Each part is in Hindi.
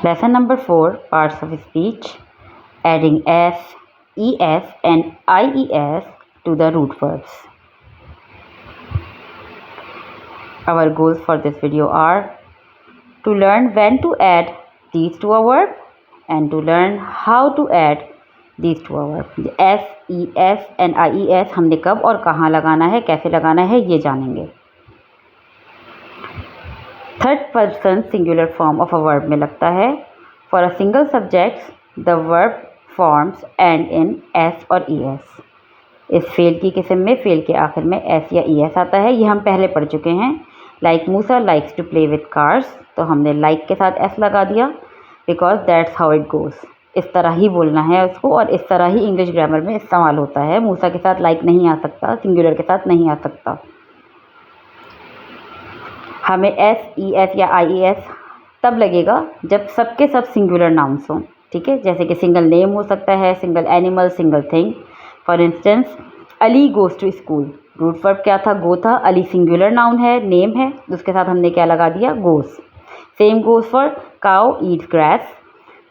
Lesson number 4, parts of speech, adding s, es and ies to the root verbs. Our goals for this video are to learn when to add these to a verb and to learn how to add these to a verb. s, es and ies हमने कब और कहाँ लगाना है, कैसे लगाना है, ये जानेंगे. Third person singular form of a verb में लगता है. For a single subject the verb forms and in S और ई एस. इस फेल की किस्म में फेल के आखिर में एस या ई एस आता है. ये हम पहले पढ़ चुके हैं. Like Musa likes to play with cars, तो हमने लाइक के साथ एस लगा दिया because that's how it goes. इस तरह ही बोलना है उसको और इस तरह ही इंग्लिश ग्रामर में इस्तेमाल होता है. मूसा के साथ लाइक नहीं आ सकता, सिंगुलर के साथ नहीं आ सकता. हमें एस, ई एस या आई ई एस तब लगेगा जब सबके सब सिंगुलर नाउन्स हों. ठीक है, जैसे कि सिंगल नेम हो सकता है, single animal, single thing. For instance Ali goes to school, root verb क्या था, गो था. अली सिंगुलर नाउन है, नेम है, उसके साथ हमने क्या लगा दिया, goes. Same goes for cow eats grass,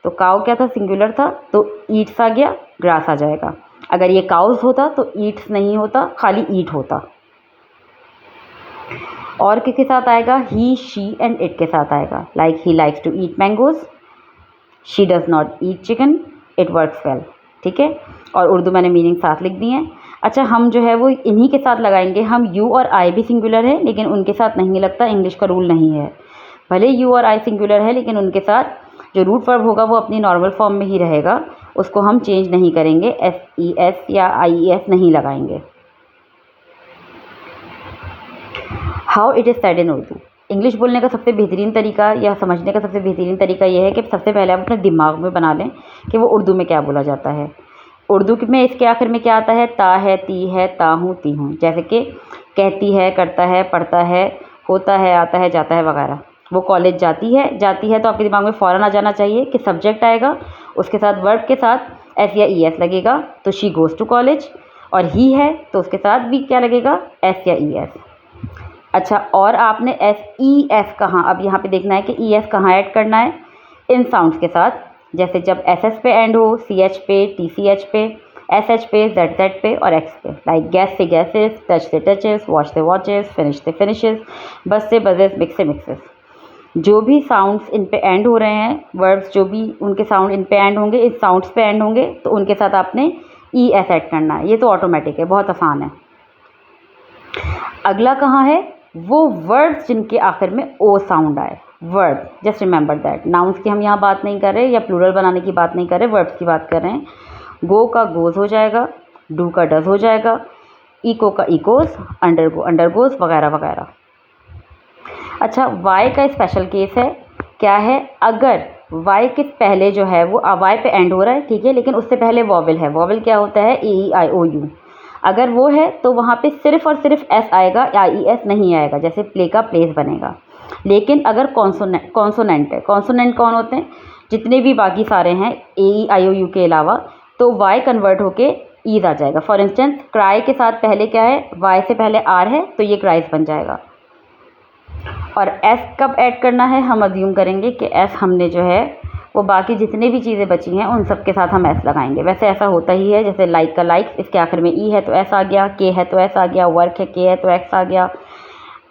तो काउ क्या था, सिंगुलर था, तो ईट्स आ गया, ग्रास आ जाएगा. अगर ये काउज होता तो ईट्स नहीं होता, खाली ईट होता. और किसके साथ आएगा, ही, शी एंड इट के साथ आएगा. Like he likes to eat mangoes, she does not eat chicken, it works well. ठीक है, और उर्दू मैंने मीनिंग साथ लिख दी हैं. अच्छा, हम जो है वो इन्हीं के साथ लगाएंगे. हम यू और आई भी सिंगुलर है लेकिन उनके साथ नहीं लगता, इंग्लिश का रूल नहीं है. भले यू और आई सिंगुलर है लेकिन उनके साथ जो रूट वर्ब होगा वो अपनी नॉर्मल फॉर्म में ही रहेगा, उसको हम चेंज नहीं करेंगे, एस ई एस या आई ई एस नहीं लगाएंगे. How it is said in Urdu. English बोलने का सबसे बेहतरीन तरीका या समझने का सबसे बेहतरीन तरीका यह है कि सबसे पहले आप अपने दिमाग में बना लें कि वो उर्दू में क्या बोला जाता है. उर्दू में इसके आखिर में क्या आता है, ता है, ती है, ता हूँ, ती हूँ. जैसे कि कहती है, करता है, पढ़ता है, होता है, आता है, जाता है वगैरह. वो कॉलेज जाती है तो आपके दिमाग में फ़ौरन आ जाना चाहिए कि सब्जेक्ट आएगा, उसके साथ वर्ब के साथ एस या ई एस लगेगा, तो शी गोज़ टू कॉलेज. और ही है तो उसके साथ भी क्या लगेगा, एस या ई एस. अच्छा, और आपने एस ई एस कहाँ, अब यहाँ पे देखना है कि ई एस कहाँ ऐड करना है, इन साउंड्स के साथ. जैसे जब एस एस पे एंड हो, सी एच पे, टी सी एच पे, एस एच पे, जेड जेड पे और एक्स पे. लाइक गैस से गैसेस, टच से टचेस, वॉच से वॉचेस, फिनिश से फिनिशेस, बस से बजेस, मिक्स से मिक्सेस. जो भी साउंड्स इन पे एंड हो रहे हैं, वर्ड्स जो भी उनके साउंड इन पे एंड होंगे, इस साउंड्स पे एंड होंगे, तो उनके साथ आपने ई एस ऐड करना है. ये तो ऑटोमेटिक है, बहुत आसान है. अगला कहाँ है, वो वर्ड्स जिनके आखिर में ओ साउंड आए. Verb, just remember that. Nouns की हम यहाँ बात नहीं कर रहे या प्लूरल बनाने की बात नहीं कर रहे, वर्ब्स की बात कर रहे हैं. गो का गोज़ हो जाएगा, डू का डज हो जाएगा, इको का इकोज़, अंडरगो अंडरगोज़ वगैरह वगैरह. अच्छा, वाई का स्पेशल केस है. क्या है, अगर वाई के पहले जो है वो वाई पे एंड हो रहा है, ठीक है, लेकिन उससे पहले वॉवल है. वॉवल क्या होता है, ए ई आई ओ यू. अगर वो है तो वहाँ पे सिर्फ और सिर्फ एस आएगा, आई ई एस नहीं आएगा. जैसे प्ले का प्लेस बनेगा. लेकिन अगर कॉन्सोनेंट है, कॉन्सोनेंट कौन होते हैं, जितने भी बाकी सारे हैं ए ई आई ओ यू के अलावा, तो वाई कन्वर्ट होके ईज आ जाएगा. फॉर इंस्टेंस क्राई के साथ पहले क्या है, वाई से पहले आर है, तो ये क्राइज बन जाएगा. और एस कब ऐड करना है, हम अज्यूम करेंगे कि एस हमने जो है वो बाकी जितने भी चीज़ें बची हैं उन सब के साथ हम एस लगाएंगे. वैसे ऐसा होता ही है, जैसे लाइक का लाइक, इसके आखिर में ई है तो एस आ गया, के है तो एस आ गया, वर्क है के है तो एक्स आ गया,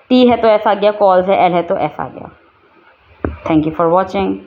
टी है तो एस आ गया, कॉल्स है एल है तो एस आ गया. Thank you for watching.